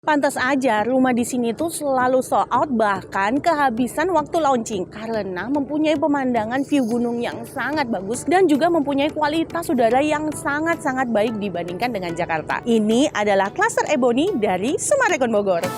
Pantas aja rumah di sini tuh selalu sold out, bahkan kehabisan waktu launching karena mempunyai pemandangan view gunung yang sangat bagus dan juga mempunyai kualitas udara yang sangat-sangat baik dibandingkan dengan Jakarta. Ini adalah Cluster Ebony dari Summarecon Bogor.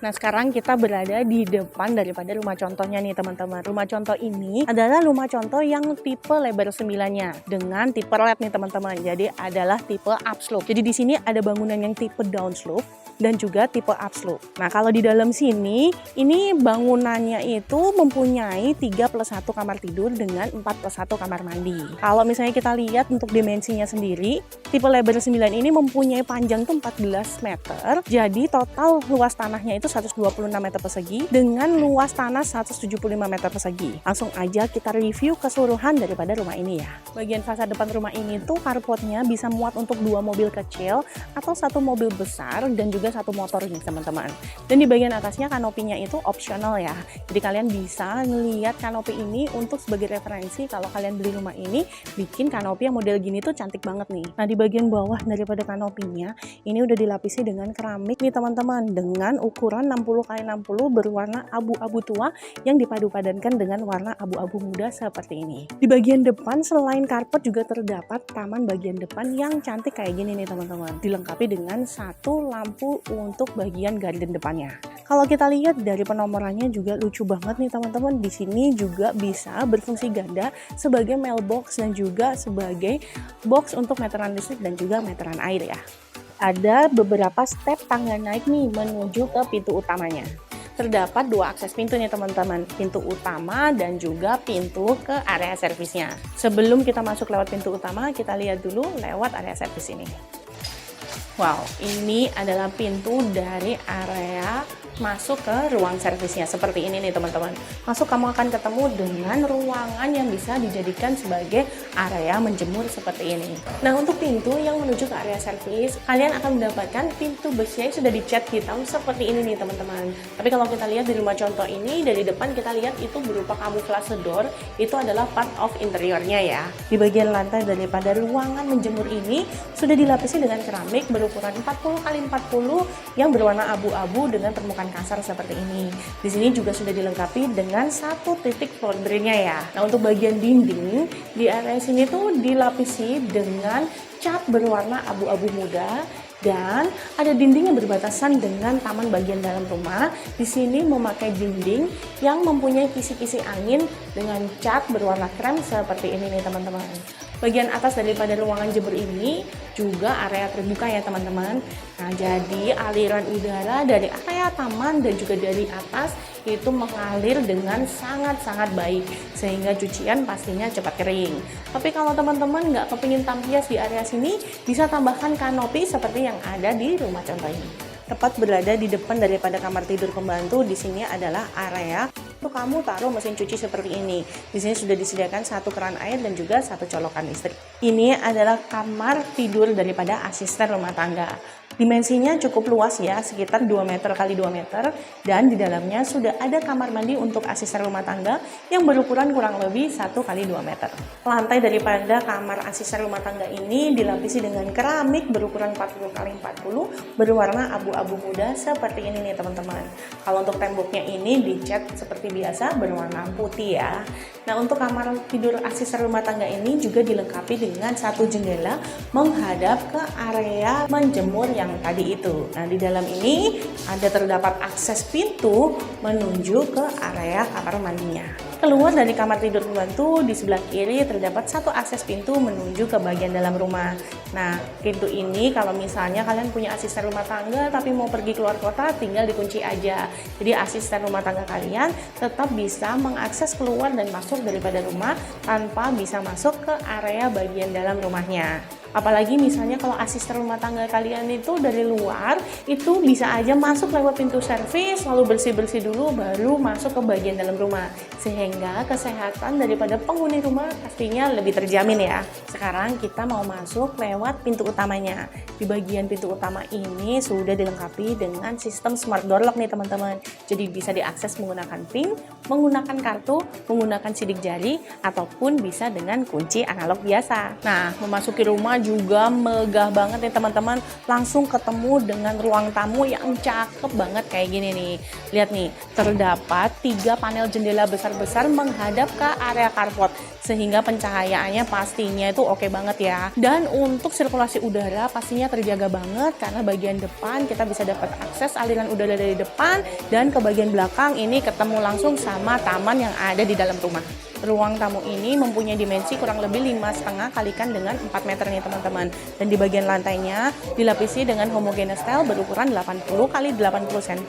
Nah, sekarang kita berada di depan daripada rumah contohnya nih teman-teman. Rumah contoh ini adalah rumah contoh yang tipe lebar 9-nya dengan tipe LED nih teman-teman. Jadi adalah tipe upslope. Jadi di sini ada bangunan yang tipe downslope dan juga tipe upslope. Nah, kalau di dalam sini ini bangunannya itu mempunyai 3+1 kamar tidur dengan 4+1 kamar mandi. Kalau misalnya kita lihat untuk dimensinya sendiri, tipe lebar 9 ini mempunyai panjang tuh 14 meter. Jadi total luas tanahnya itu 126 meter persegi dengan luas tanah 175 meter persegi. Langsung aja kita review keseluruhan daripada rumah ini ya. Bagian fasad depan rumah ini tuh carportnya bisa muat untuk 2 mobil kecil atau 1 mobil besar dan juga 1 motor nih teman-teman. Dan di bagian atasnya kanopinya itu opsional ya. Jadi kalian bisa ngelihat kanopi ini untuk sebagai referensi kalau kalian beli rumah ini, bikin kanopi yang model gini tuh cantik banget nih. Nah, di bagian bawah daripada kanopinya ini udah dilapisi dengan keramik nih teman-teman, dengan ukuran 60x60 berwarna abu-abu tua yang dipadu-padankan dengan warna abu-abu muda seperti ini. Di bagian depan selain karpet juga terdapat taman bagian depan yang cantik kayak gini nih teman-teman. Dilengkapi dengan 1 lampu untuk bagian garden depannya. Kalau kita lihat dari penomorannya juga lucu banget nih teman-teman. Di sini juga bisa berfungsi ganda sebagai mailbox dan juga sebagai box untuk meteran listrik dan juga meteran air ya. Ada beberapa step tangga naik nih menuju ke pintu utamanya. Terdapat 2 akses pintu nih teman-teman, pintu utama dan juga pintu ke area servisnya. Sebelum kita masuk lewat pintu utama, kita lihat dulu lewat area servis ini. Wow, ini adalah pintu dari area masuk ke ruang servisnya seperti ini nih teman-teman. Masuk kamu akan ketemu dengan ruangan yang bisa dijadikan sebagai area menjemur seperti ini. Nah, untuk pintu yang menuju ke area servis, kalian akan mendapatkan pintu besi yang sudah dicat hitam seperti ini nih teman-teman. Tapi kalau kita lihat di rumah contoh ini, dari depan kita lihat itu berupa kamuflase door, itu adalah part of interiornya ya. Di bagian lantai daripada ruangan menjemur ini sudah dilapisi dengan keramik berukuran 40x40 yang berwarna abu-abu dengan permukaan kasar seperti ini. Di sini juga sudah dilengkapi dengan 1 titik floor drain-nya ya. Nah, untuk bagian dinding di area sini tuh dilapisi dengan cat berwarna abu-abu muda dan ada dinding yang berbatasan dengan taman bagian dalam rumah. Di sini memakai dinding yang mempunyai kisi-kisi angin dengan cat berwarna krem seperti ini nih teman-teman. Bagian atas daripada ruangan jemur ini juga area terbuka ya teman-teman. Nah, jadi aliran udara dari area taman dan juga dari atas itu mengalir dengan sangat-sangat baik sehingga cucian pastinya cepat kering. Tapi kalau teman-teman nggak kepingin tampias di area sini, bisa tambahkan kanopi seperti yang ada di rumah contoh ini. Tepat berada di depan daripada kamar tidur pembantu, di sini adalah area untuk kamu taruh mesin cuci seperti ini. Di sini sudah disediakan 1 keran air dan juga 1 colokan listrik. Ini adalah kamar tidur daripada asisten rumah tangga. Dimensinya cukup luas ya, sekitar 2 meter x 2 meter, dan di dalamnya sudah ada kamar mandi untuk asisten rumah tangga yang berukuran kurang lebih 1 x 2 meter. Lantai daripada kamar asisten rumah tangga ini dilapisi dengan keramik berukuran 40x40 berwarna abu-abu muda seperti ini nih teman-teman. Kalau untuk temboknya ini dicat seperti biasa berwarna putih ya. Nah, untuk kamar tidur asisten rumah tangga ini juga dilengkapi dengan 1 jendela menghadap ke area menjemur yang tadi itu. Nah, di dalam ini ada terdapat akses pintu menuju ke area kamar mandinya. Keluar dari kamar tidur pembantu, di sebelah kiri terdapat 1 akses pintu menuju ke bagian dalam rumah. Nah, pintu ini kalau misalnya kalian punya asisten rumah tangga tapi mau pergi keluar kota, tinggal dikunci aja. Jadi asisten rumah tangga kalian tetap bisa mengakses keluar dan masuk daripada rumah tanpa bisa masuk ke area bagian dalam rumahnya. Apalagi misalnya kalau asisten rumah tangga kalian itu dari luar, itu bisa aja masuk lewat pintu servis, lalu bersih-bersih dulu, baru masuk ke bagian dalam rumah. Sehingga kesehatan daripada penghuni rumah pastinya lebih terjamin ya. Sekarang kita mau masuk lewat pintu utamanya. Di bagian pintu utama ini sudah dilengkapi dengan sistem smart door lock nih teman-teman. Jadi bisa diakses menggunakan PIN, menggunakan kartu, menggunakan sidik jari, ataupun bisa dengan kunci analog biasa. Nah, memasuki rumah juga megah banget nih teman-teman. Langsung ketemu dengan ruang tamu yang cakep banget kayak gini nih. Lihat nih, terdapat 3 panel jendela besar-besar menghadap ke area carport, sehingga pencahayaannya pastinya itu oke banget ya. Dan untuk sirkulasi udara pastinya terjaga banget, karena bagian depan kita bisa dapat akses aliran udara dari depan, dan ke bagian belakang ini ketemu langsung sama taman yang ada di dalam rumah. Ruang tamu ini mempunyai dimensi kurang lebih 5,5 kalikan dengan 4 meter nih teman-teman. Dan di bagian lantainya dilapisi dengan homogeneous tile berukuran 80 x 80 cm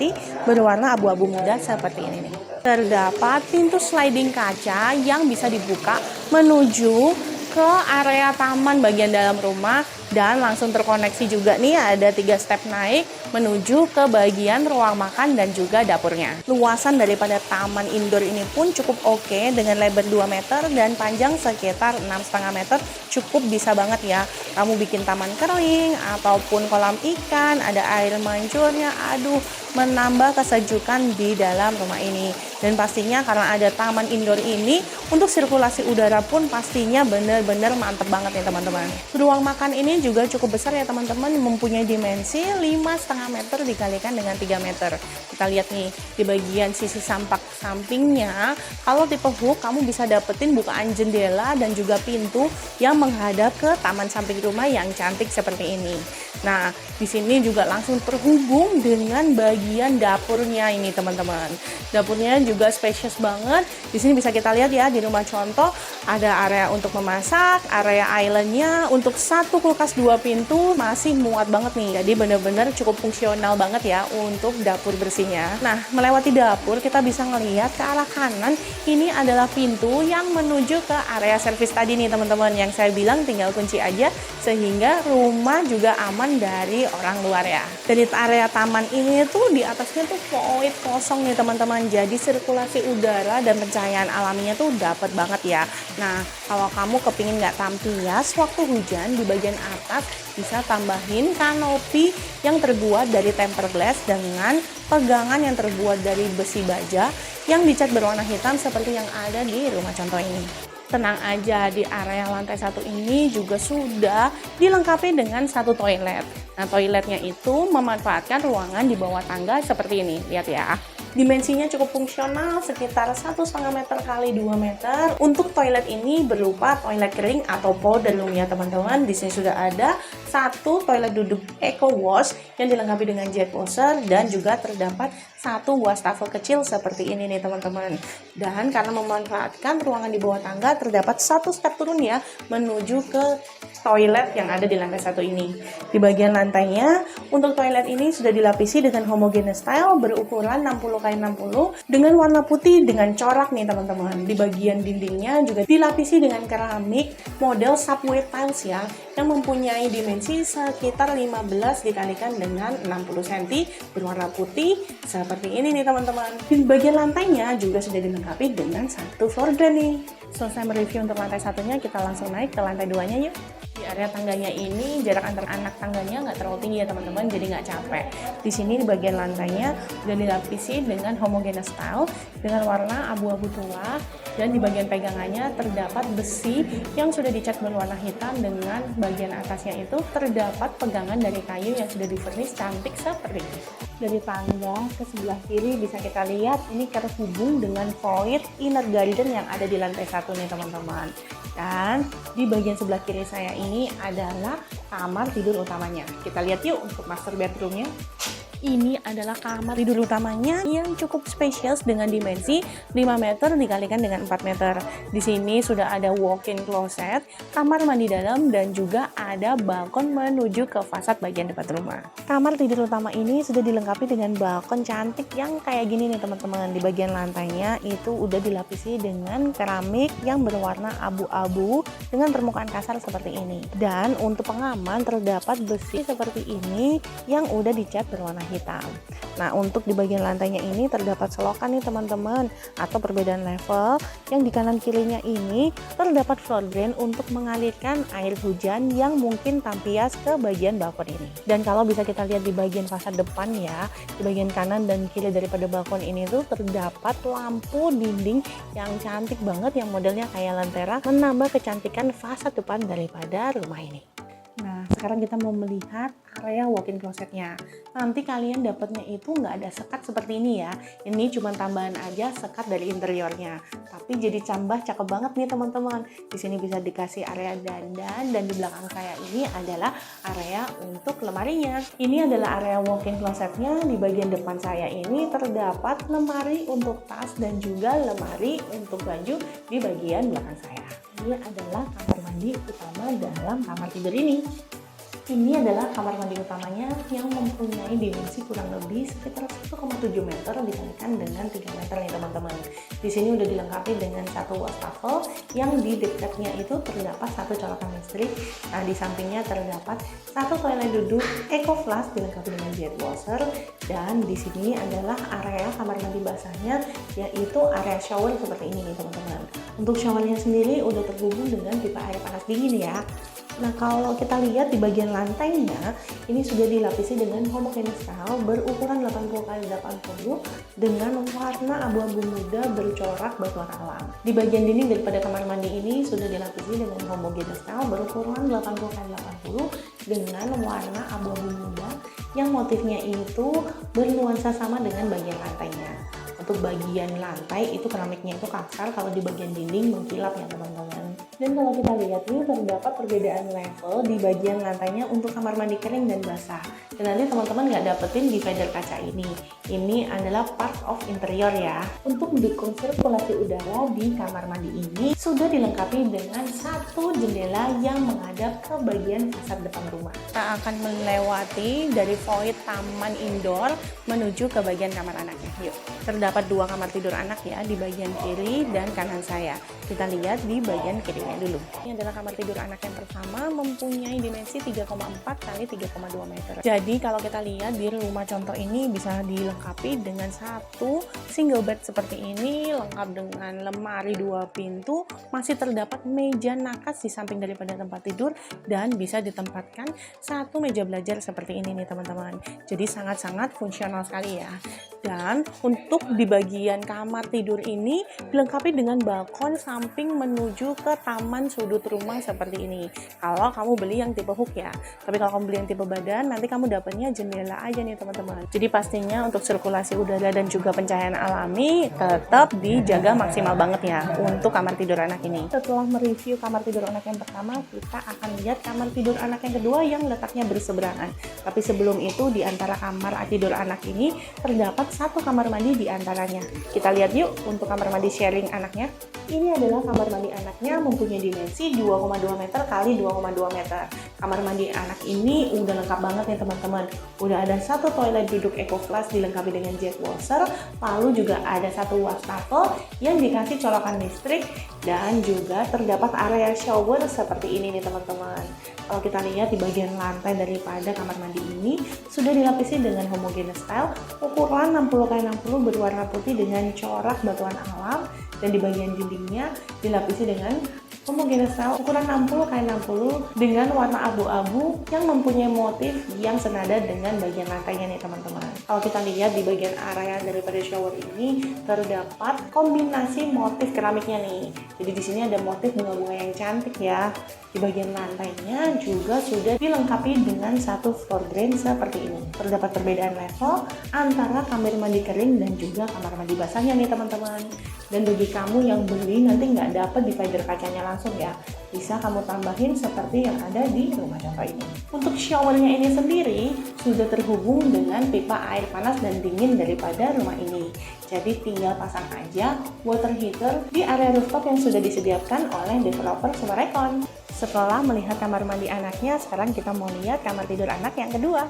berwarna abu-abu muda seperti ini nih. Terdapat pintu sliding kaca yang bisa dibuka menuju ke area taman bagian dalam rumah, dan langsung terkoneksi juga nih, ada 3 step naik menuju ke bagian ruang makan dan juga dapurnya. Luasan daripada taman indoor ini pun cukup oke, dengan lebar 2 meter dan panjang sekitar 6,5 meter. Cukup bisa banget ya kamu bikin taman kering ataupun kolam ikan, ada air mancurnya. Aduh, menambah kesejukan di dalam rumah ini. Dan pastinya karena ada taman indoor ini, untuk sirkulasi udara pun pastinya bener-bener mantep banget ya teman-teman. Ruang makan ini juga cukup besar ya teman-teman, mempunyai dimensi 5,5 meter dikalikan dengan 3 meter. Kita lihat nih, di bagian sisi sampingnya, kalau tipe hook kamu bisa dapetin bukaan jendela dan juga pintu yang menghadap ke taman samping rumah yang cantik seperti ini. Nah, di sini juga langsung terhubung dengan bagian dapurnya ini teman-teman. Dapurnya juga spacious banget. Di sini bisa kita lihat ya, di rumah contoh ada area untuk memasak, area islandnya, untuk 1 kulkas 2 pintu masih muat banget nih. Jadi benar-benar cukup fungsional banget ya untuk dapur bersihnya. Nah, melewati dapur kita bisa ngelihat ke arah kanan, ini adalah pintu yang menuju ke area servis tadi nih teman-teman, yang saya bilang tinggal kunci aja sehingga rumah juga aman dari orang luar ya. Dari area taman ini tuh di atasnya tuh void kosong nih teman-teman, jadi sirkulasi udara dan pencahayaan alaminya tuh dapat banget ya. Nah, kalau kamu kepingin nggak tampias waktu hujan, di bagian atas bisa tambahin kanopi yang terbuat dari tempered glass dengan pegangan yang terbuat dari besi baja yang dicat berwarna hitam seperti yang ada di rumah contoh ini. Tenang aja, di area lantai 1 ini juga sudah dilengkapi dengan 1 toilet. Nah, toiletnya itu memanfaatkan ruangan di bawah tangga seperti ini. Lihat ya. Dimensinya cukup fungsional, sekitar 1,5 meter kali 2 meter. Untuk toilet ini berupa toilet kering atau powder room ya teman-teman. Di sini sudah ada 1 toilet duduk eco wash yang dilengkapi dengan jet washer, dan juga terdapat 1 wastafel kecil seperti ini nih teman-teman. Dan karena memanfaatkan ruangan di bawah tangga, terdapat 1 step turun ya menuju ke toilet yang ada di lantai 1 ini. Di bagian lantainya, untuk toilet ini sudah dilapisi dengan homogeneous tile berukuran 60 x 60 dengan warna putih dengan corak nih teman-teman. Di bagian dindingnya juga dilapisi dengan keramik model subway tiles ya, yang mempunyai dimensi sekitar 15 dikalikan dengan 60 cm berwarna putih seperti ini nih teman-teman. Di bagian lantainya juga sudah dilengkapi dengan 1 floor drain nih. Selesai mereview untuk lantai 1-nya, kita langsung naik ke lantai 2-nya yuk. Di area tangganya ini jarak antar anak tangganya nggak terlalu tinggi ya teman-teman, jadi nggak capek. Di sini di bagian lantainya sudah dilapisi dengan homogeneous tile dengan warna abu-abu tua, dan di bagian pegangannya terdapat besi yang sudah dicat berwarna hitam, dengan bagian atasnya itu terdapat pegangan dari kayu yang sudah di-furnish cantik seperti ini. Dari tangga ke sebelah kiri bisa kita lihat ini terhubung dengan void inner garden yang ada di lantai 1 nih teman-teman. Dan di bagian sebelah kiri saya ini adalah kamar tidur utamanya. Kita lihat yuk untuk master bedroomnya. Ini adalah kamar tidur utamanya yang cukup spesies dengan dimensi 5 meter dikalikan dengan 4 meter. Di sini sudah ada walk-in closet, kamar mandi dalam, dan juga ada balkon menuju ke fasad bagian depan rumah. Kamar tidur utama ini sudah dilengkapi dengan balkon cantik yang kayak gini nih teman-teman. Di bagian lantainya itu udah dilapisi dengan keramik yang berwarna abu-abu dengan permukaan kasar seperti ini. Dan untuk pengaman terdapat besi seperti ini yang udah dicat berwarna hitam. Nah, untuk di bagian lantainya ini terdapat selokan nih teman-teman, atau perbedaan level yang di kanan kirinya ini terdapat floor drain untuk mengalirkan air hujan yang mungkin tampias ke bagian balkon ini. Dan kalau bisa kita lihat di bagian fasad depan ya, di bagian kanan dan kiri daripada balkon ini tuh terdapat lampu dinding yang cantik banget yang modelnya kayak lentera, menambah kecantikan fasad depan daripada rumah ini. Nah, sekarang kita mau melihat area walk-in closetnya. Nanti kalian dapatnya itu nggak ada sekat seperti ini ya. Ini cuma tambahan aja sekat dari interiornya. Tapi jadi tambah cakep banget nih teman-teman. Di sini bisa dikasih area dandan, dan di belakang saya ini adalah area untuk lemarinya. Ini adalah area walk-in closetnya. Di bagian depan saya ini terdapat lemari untuk tas dan juga lemari untuk baju di bagian belakang saya. Ini adalah kamar mandi utama dalam kamar tidur ini. Ini adalah kamar mandi utamanya yang mempunyai dimensi kurang lebih sekitar 1,7 meter dikalikan dengan 3 meter nih teman-teman. Di sini udah dilengkapi dengan satu wastafel yang di dekatnya itu terdapat satu colokan listrik. Nah, di sampingnya terdapat satu toilet duduk eco flush dilengkapi dengan jet washer, dan di sini adalah area kamar mandi basahnya, yaitu area shower seperti ini nih teman-teman. Untuk showernya sendiri udah terhubung dengan pipa air panas dingin ya. Nah, kalau kita lihat di bagian lantainya, ini sudah dilapisi dengan homogeneous tile berukuran 80x80 dengan warna abu-abu muda bercorak batuan alam. Di bagian dinding daripada kamar mandi ini sudah dilapisi dengan homogeneous tile berukuran 80x80 dengan warna abu-abu muda yang motifnya itu bernuansa sama dengan bagian lantainya. Untuk bagian lantai itu keramiknya itu kasar, kalau di bagian dinding mengkilap ya teman-teman. Dan kalau kita lihat ini terdapat perbedaan level di bagian lantainya untuk kamar mandi kering dan basah. Dan nanti teman-teman nggak dapetin divider kaca ini. Ini adalah part of interior ya. Untuk mendukung sirkulasi udara di kamar mandi ini sudah dilengkapi dengan satu jendela yang menghadap ke bagian fasad depan rumah. Kita akan melewati dari void taman indoor menuju ke bagian kamar anaknya. Yuk, terdapat dua kamar tidur anak ya di bagian kiri dan kanan saya. Kita lihat di bagian kirinya dulu. Ini adalah kamar tidur anak yang pertama, mempunyai dimensi 3,4 x 3,2 meter. Jadi kalau kita lihat di rumah contoh ini bisa dilengkapi dengan satu single bed seperti ini, lengkap dengan lemari 2 pintu, masih terdapat meja nakas di samping daripada tempat tidur, dan bisa ditempatkan satu meja belajar seperti ini nih teman-teman. Jadi sangat-sangat fungsional sekali ya. Dan untuk di bagian kamar tidur ini dilengkapi dengan balkon samping menuju ke taman sudut rumah seperti ini. Kalau kamu beli yang tipe hook ya. Tapi kalau kamu beli yang tipe badan, nanti kamu dapatnya jendela aja nih teman-teman. Jadi pastinya untuk sirkulasi udara dan juga pencahayaan alami tetap dijaga maksimal banget ya untuk kamar tidur anak ini. Setelah mereview kamar tidur anak yang pertama, kita akan lihat kamar tidur anak yang kedua yang letaknya berseberangan. Tapi sebelum itu, di antara kamar tidur anak ini terdapat satu kamar mandi di antaranya. Kita lihat yuk untuk kamar mandi sharing anaknya. Ini adalah kamar mandi anaknya, mempunyai dimensi 2,2 meter kali 2,2 meter. Kamar mandi anak ini udah lengkap banget ya teman-teman. Udah ada satu toilet duduk eco flush dilengkapi dengan jet washer, lalu juga ada satu wastafel yang dikasih colokan listrik, dan juga terdapat area shower seperti ini nih teman-teman. Kalau kita lihat di bagian lantai daripada kamar mandi ini sudah dilapisi dengan homogeneous tile ukuran 60x60 berwarna putih dengan corak batuan alam, dan di bagian dindingnya dilapisi dengan homogeneous tile ukuran 60x60 dengan warna abu-abu yang mempunyai motif yang senada dengan bagian lantainya nih teman-teman. Kalau kita lihat di bagian area daripada shower ini terdapat kombinasi motif keramiknya nih. Jadi di sini ada motif bunga-bunga yang cantik ya. Di bagian lantainya juga sudah dilengkapi dengan satu floor drain seperti ini. Terdapat perbedaan level antara kamar mandi kering dan juga kamar mandi basahnya nih teman-teman. Dan bagi kamu yang beli nanti nggak dapat divider kacanya langsung ya. Bisa kamu tambahin seperti yang ada di rumah contoh ini. Untuk showernya ini sendiri sudah terhubung dengan pipa air panas dan dingin daripada rumah ini. Jadi tinggal pasang aja water heater di area rooftop yang sudah disediakan oleh developer Sumarekon. Setelah melihat kamar mandi anaknya, sekarang kita mau lihat kamar tidur anak yang kedua.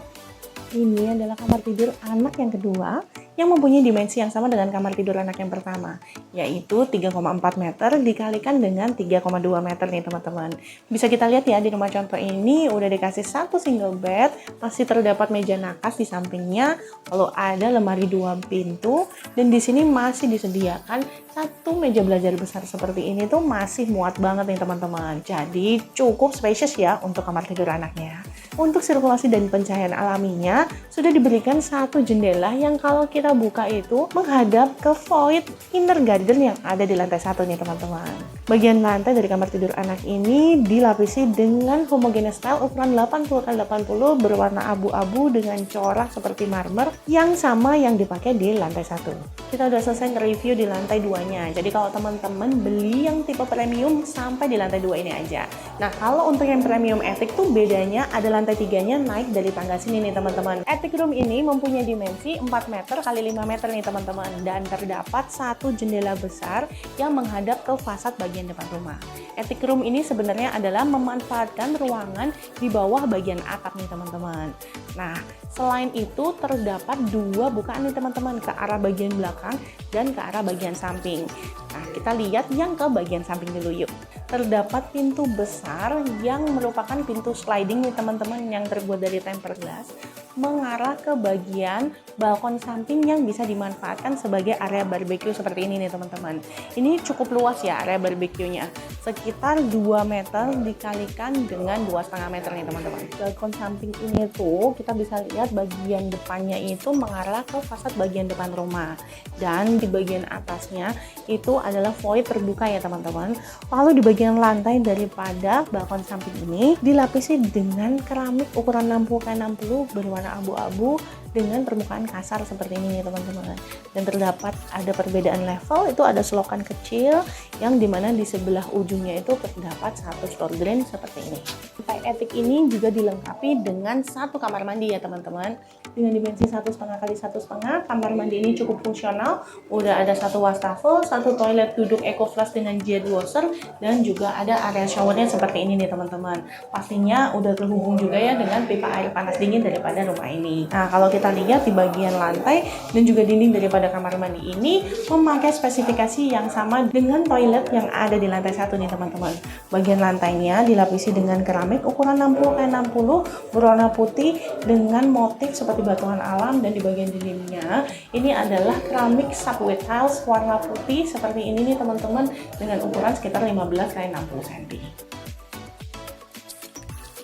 Ini adalah kamar tidur anak yang kedua yang mempunyai dimensi yang sama dengan kamar tidur anak yang pertama, yaitu 3,4 meter dikalikan dengan 3,2 meter nih teman-teman. Bisa kita lihat ya di rumah contoh ini udah dikasih satu single bed, masih terdapat meja nakas di sampingnya, lalu ada lemari 2 pintu, dan di sini masih disediakan satu meja belajar besar seperti ini tuh masih muat banget nih teman-teman. Jadi cukup spacious ya untuk kamar tidur anaknya. Untuk sirkulasi dan pencahayaan alaminya sudah diberikan satu jendela yang kalau kita buka itu menghadap ke void inner garden yang ada di lantai 1 nih teman-teman. Bagian lantai dari kamar tidur anak ini dilapisi dengan homogeneous tile ukuran 80x80 berwarna abu-abu dengan corak seperti marmer yang sama yang dipakai di lantai 1. Kita udah selesai nge-review di lantai 2-nya. Jadi kalau teman-teman beli yang tipe premium sampai di lantai 2 ini aja. Nah, kalau untuk yang premium attic tuh bedanya ada lantai 3-nya naik dari tangga sini nih teman-teman. Attic room ini mempunyai dimensi 4 meter x 5 meter nih teman-teman, dan terdapat satu jendela besar yang menghadap ke fasad bagian depan rumah. Attic room ini sebenarnya adalah memanfaatkan ruangan di bawah bagian atap nih teman-teman. Nah, selain itu terdapat 2 bukaan nih teman-teman ke arah bagian belakang dan ke arah bagian samping. Nah, kita lihat yang ke bagian samping dulu yuk. Terdapat pintu besar yang merupakan pintu sliding nih teman-teman yang terbuat dari tempered glass mengarah ke bagian balkon samping yang bisa dimanfaatkan sebagai area barbecue seperti ini nih teman-teman. Ini cukup luas ya area barbecue-nya, sekitar 2 meter dikalikan dengan 2,5 meter nih teman-teman. Balkon samping ini tuh kita bisa lihat bagian depannya itu mengarah ke fasad bagian depan rumah, dan di bagian atasnya itu adalah void terbuka ya teman-teman. Lalu di bagian lantai daripada balkon samping ini dilapisi dengan keramik ukuran 60x60 berwarna abu-abu dengan permukaan kasar seperti ini nih teman-teman. Dan terdapat ada perbedaan level, itu ada selokan kecil yang dimana di sebelah ujungnya itu terdapat satu store drain seperti ini. Lantai attic ini juga dilengkapi dengan satu kamar mandi ya teman-teman, dengan dimensi 1,5 x 1,5. Kamar mandi ini cukup fungsional, udah ada satu wastafel, satu toilet duduk eco flush dengan jet washer, dan juga ada area showernya seperti ini nih teman-teman. Pastinya udah terhubung juga ya dengan pipa air panas dingin daripada rumah ini. Nah, kalau kita lihat di bagian lantai dan juga dinding daripada kamar mandi ini memakai spesifikasi yang sama dengan toilet yang ada di lantai 1 nih teman-teman. Bagian lantainya dilapisi dengan keramik ukuran 60x60 berwarna putih dengan motif seperti batuan alam, dan di bagian dindingnya ini adalah keramik subway tiles warna putih seperti ini nih teman-teman dengan ukuran sekitar 15x60 cm.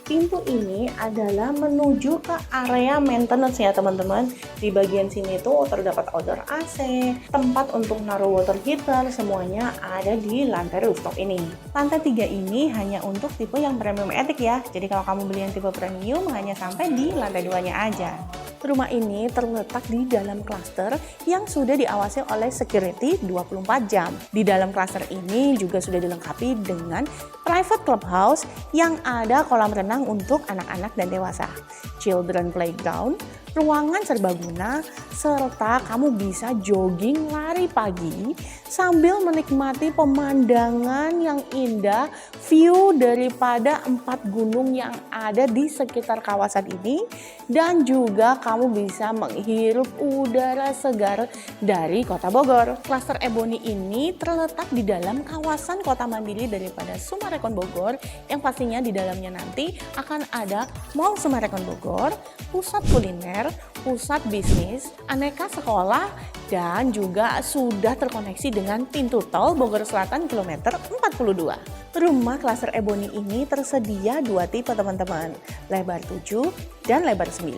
Pintu ini adalah menuju ke area maintenance ya teman-teman. Di bagian sini tuh terdapat outdoor AC, tempat untuk naruh water heater, semuanya ada di lantai rooftop ini. Lantai 3 ini hanya untuk tipe yang premium attic ya. Jadi kalau kamu beli yang tipe premium hanya sampai di lantai 2-nya aja. Rumah ini terletak di dalam klaster yang sudah diawasi oleh security 24 jam. Di dalam klaster ini juga sudah dilengkapi dengan private clubhouse yang ada kolam renang untuk anak-anak dan dewasa, children playground, ruangan serbaguna, serta kamu bisa jogging lari pagi sambil menikmati pemandangan yang indah, view daripada 4 gunung yang ada di sekitar kawasan ini, dan juga kamu bisa menghirup udara segar dari Kota Bogor. Klaster Ebony ini terletak di dalam kawasan kota mandiri daripada Sumarekon Bogor, yang pastinya di dalamnya nanti akan ada Mall Sumarekon Bogor, pusat kuliner, pusat bisnis, aneka sekolah, dan juga sudah terkoneksi dengan pintu tol Bogor Selatan kilometer 42. Rumah klaster Ebony ini tersedia 2 tipe teman-teman, lebar 7 dan lebar 9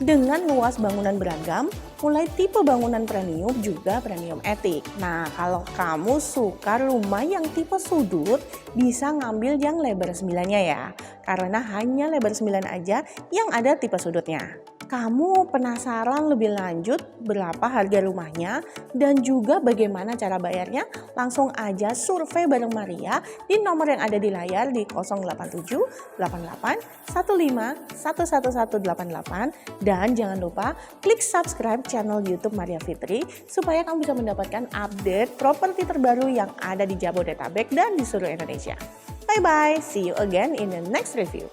dengan luas bangunan beragam, mulai tipe bangunan premium juga premium attic. Nah, kalau kamu suka rumah yang tipe sudut, bisa ngambil yang lebar 9-nya ya, karena hanya lebar 9 aja yang ada tipe sudutnya. Kamu penasaran lebih lanjut berapa harga rumahnya dan juga bagaimana cara bayarnya? Langsung aja survei bareng Maria di nomor yang ada di layar di 087 88 15 11188 dan jangan lupa klik subscribe channel YouTube Maria Fitri supaya kamu bisa mendapatkan update properti terbaru yang ada di Jabodetabek dan di seluruh Indonesia. Bye bye, see you again in the next review.